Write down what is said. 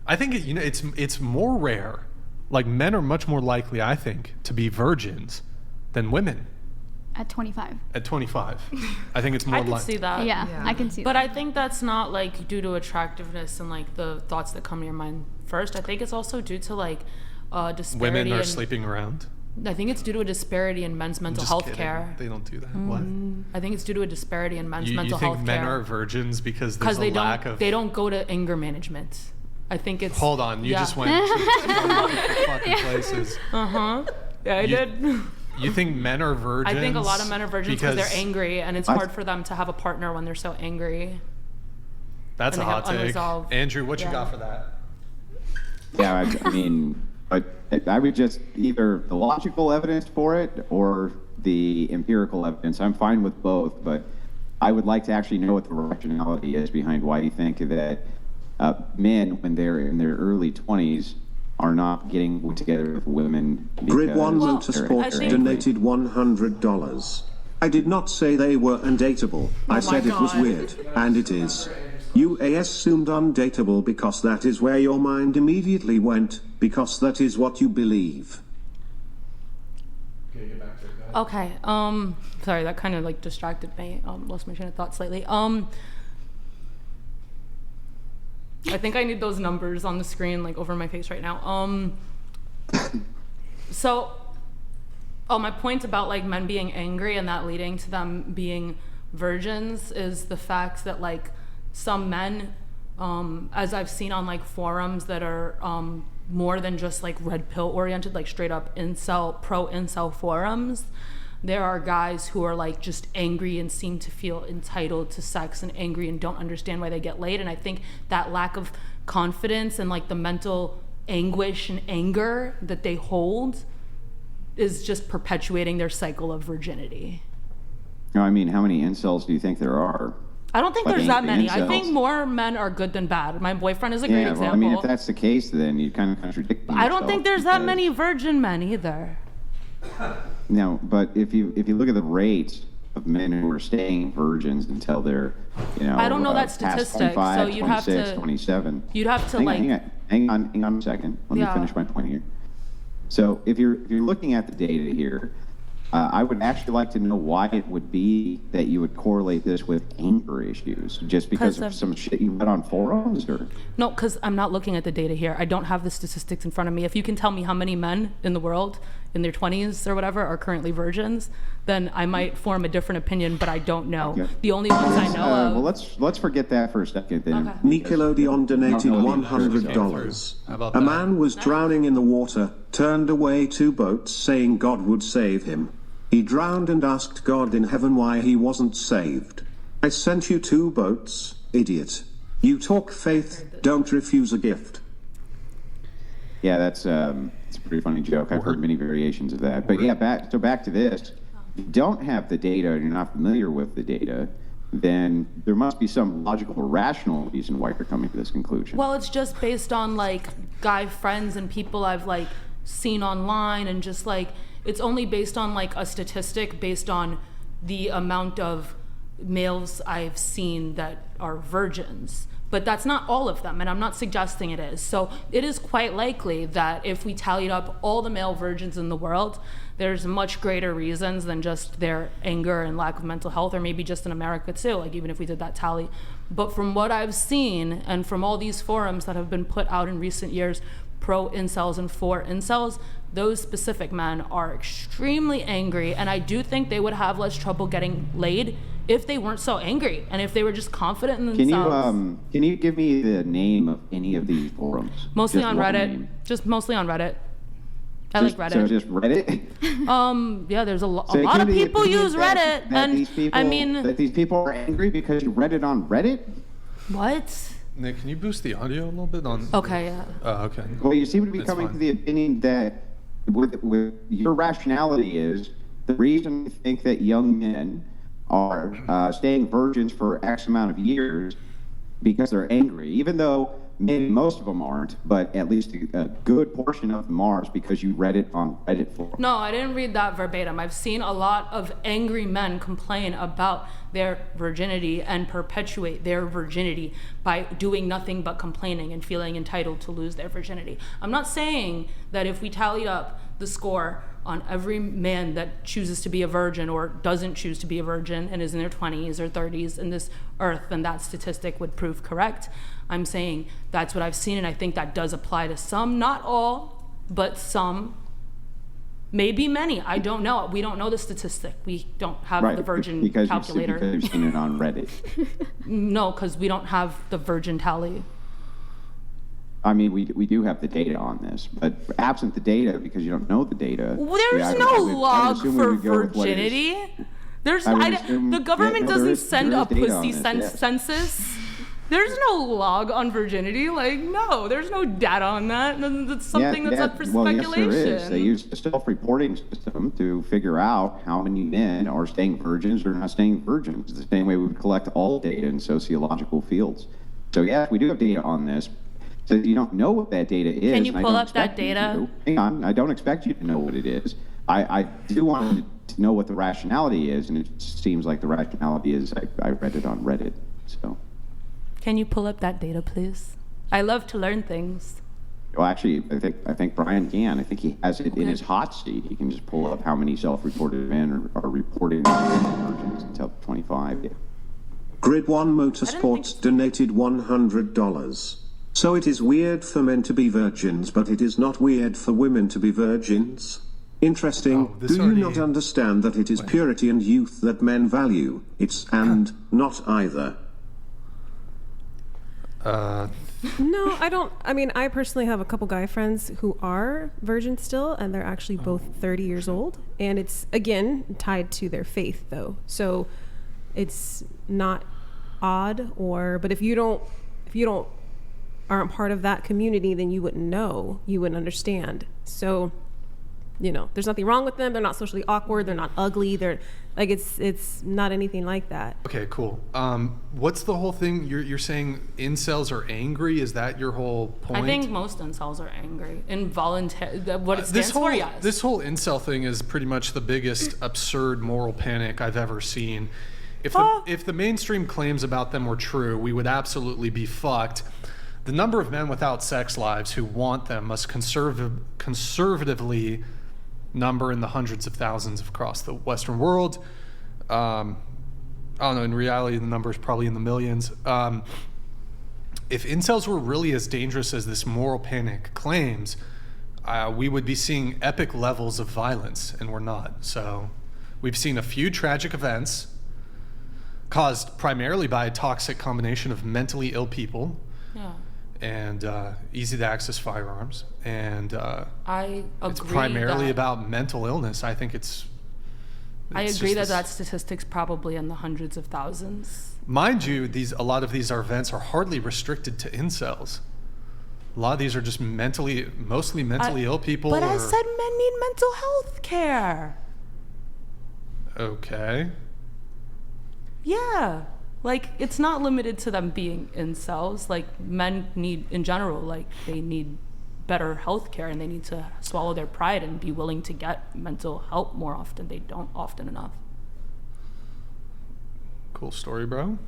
I think it's more rare. Like, men are much more likely, I think, to be virgins than women. At 25. At 25. I think it's more I can see that. Yeah, I can see that. But I think that's not, like, due to attractiveness and, like, the thoughts that come to your mind first. I think it's also due to, like, disparity. Women are sleeping around. I think it's due to a disparity in men's mental health care. They don't do that. What? I think it's due to a disparity in men's mental health care. You think men are virgins because there's a lack of... They don't go to anger management. I think it's... Hold on. You just went to fucking places. Uh-huh. Yeah, I did. You think men are virgins? I think a lot of men are virgins because they're angry, and it's hard for them to have a partner when they're so angry. That's a hot take. Andrew, what you got for that? Yeah, I mean, I would just either the logical evidence for it or the empirical evidence. I'm fine with both, but I would like to actually know what the rationality is behind why you think that men, when they're in their early 20s, are not getting together with women. Grid One Motorsports donated $100. I did not say they were undateable. I said it was weird, and it is. You assumed undateable because that is where your mind immediately went, because that is what you believe. Okay, sorry, that kind of like distracted me. Lost my train of thought slightly. I think I need those numbers on the screen, like over my face right now. So, my point about like men being angry and that leading to them being virgins is the fact that like some men, as I've seen on like forums that are more than just like red pill oriented, like straight up incel, pro incel forums, there are guys who are like just angry and seem to feel entitled to sex and angry and don't understand why they get laid. And I think that lack of confidence and like the mental anguish and anger that they hold is just perpetuating their cycle of virginity. No, I mean, how many incels do you think there are? I don't think there's that many. I think more men are good than bad. My boyfriend is a great example. Well, I mean, if that's the case, then you kind of contradict yourself. I don't think there's that many virgin men either. No, but if you look at the rate of men who are staying virgins until they're, I don't know that statistic, so you'd 26, have to 27. You'd have to hang on a second. Let me finish my point here. So if you're looking at the data here, I would actually like to know why it would be that you would correlate this with anger issues, just because of some shit you read on forums, or? No, because I'm not looking at the data here. I don't have the statistics in front of me. If you can tell me how many men in the world in their 20s or whatever are currently virgins, then I might form a different opinion, but I don't know. Okay. The only ones I know of... Well, let's forget that for a second then. Okay. Nickelodeon donated $100. A man was drowning in the water, turned away 2 boats saying God would save him. He drowned and asked God in heaven why he wasn't saved. I sent you 2 boats, idiot. You talk faith, don't refuse a gift. Yeah, it's a pretty funny joke. I've heard many variations of that. But yeah, back to this. If you don't have the data and you're not familiar with the data, then there must be some logical or rational reason why you're coming to this conclusion. Well, it's just based on like guy friends and people I've like seen online, and just like it's only based on like a statistic based on the amount of males I've seen that are virgins. But that's not all of them, and I'm not suggesting it is. So it is quite likely that if we tallied up all the male virgins in the world, there's much greater reasons than just their anger and lack of mental health, or maybe just in America too, like even if we did that tally. But from what I've seen, and from all these forums that have been put out in recent years, pro incels and for incels, those specific men are extremely angry, and I do think they would have less trouble getting laid if they weren't so angry and if they were just confident in themselves. Can you give me the name of any of these forums? Mostly on Reddit. Just mostly on Reddit. I like Reddit. So just Reddit? Yeah, there's a lot of people use Reddit, that these people are angry because you read it on Reddit? What? Nick, can you boost the audio a little bit on? Okay, yeah. Oh, okay. Well, you seem to be coming to the opinion that with your rationality is the reason you think that young men are staying virgins for X amount of years because they're angry, even though maybe most of them aren't, but at least a good portion of them are, because you read it on Reddit for. No, I didn't read that verbatim. I've seen a lot of angry men complain about their virginity and perpetuate their virginity by doing nothing but complaining and feeling entitled to lose their virginity. I'm not saying that if we tallied up the score on every man that chooses to be a virgin or doesn't choose to be a virgin and is in their 20s or 30s in this earth, then that statistic would prove correct. I'm saying that's what I've seen, and I think that does apply to some, not all, but some, maybe many. I don't know. We don't know the statistic. We don't have the virgin calculator. Because you've seen it on Reddit. No, because we don't have the virgin tally. I mean, we do have the data on this, but absent the data, because you don't know the data. There's no log for virginity. The government doesn't send a pussy census. There's no log on virginity. Like, no, there's no data on that. That's something that's up for speculation. Well, yes, there is. They use a self-reporting system to figure out how many men are staying virgins or not staying virgins, the same way we would collect all data in sociological fields. So, yeah, we do have data on this. So you don't know what that data is. Can you pull up that data? Hang on, I don't expect you to know what it is. I do want to know what the rationality is, and it seems like the rationality is I read it on Reddit. So. Can you pull up that data, please? I love to learn things. Well, actually, I think Brian can. I think he has it in his hot seat. He can just pull up how many self-reported men are reporting virgins until 25. Yeah. Grid One Motorsports donated $100. So it is weird for men to be virgins, but it is not weird for women to be virgins? Interesting. Do you not understand that it is purity and youth that men value? It's and not either. No, I don't. I mean, I personally have a couple guy friends who are virgins still, and they're actually both 30 years old. And it's, again, tied to their faith, though. So it's not odd, but if you don't aren't part of that community, then you wouldn't know, you wouldn't understand. So, there's nothing wrong with them. They're not socially awkward. They're not ugly. They're like, it's not anything like that. Okay, cool. What's the whole thing? You're saying incels are angry? Is that your whole point? I think most incels are angry. Involuntary, what it stands for, yes. This whole incel thing is pretty much the biggest absurd moral panic I've ever seen. If the mainstream claims about them were true, we would absolutely be fucked. The number of men without sex lives who want them must conservatively number in the hundreds of thousands across the Western world. I don't know, in reality, the number is probably in the millions. If incels were really as dangerous as this moral panic claims, we would be seeing epic levels of violence, and we're not. So we've seen a few tragic events caused primarily by a toxic combination of mentally ill people. Yeah. And easy to access firearms, and I agree it's primarily about mental illness. I think I agree that statistic's probably in the hundreds of thousands. Mind you, a lot of these events are hardly restricted to incels. A lot of these are just mostly mentally ill people. But I said men need mental health care. Okay. Yeah. Like, it's not limited to them being incels. Like, men need, in general, like, they need better health care, and they need to swallow their pride and be willing to get mental help more often. They don't often enough. Cool story, bro.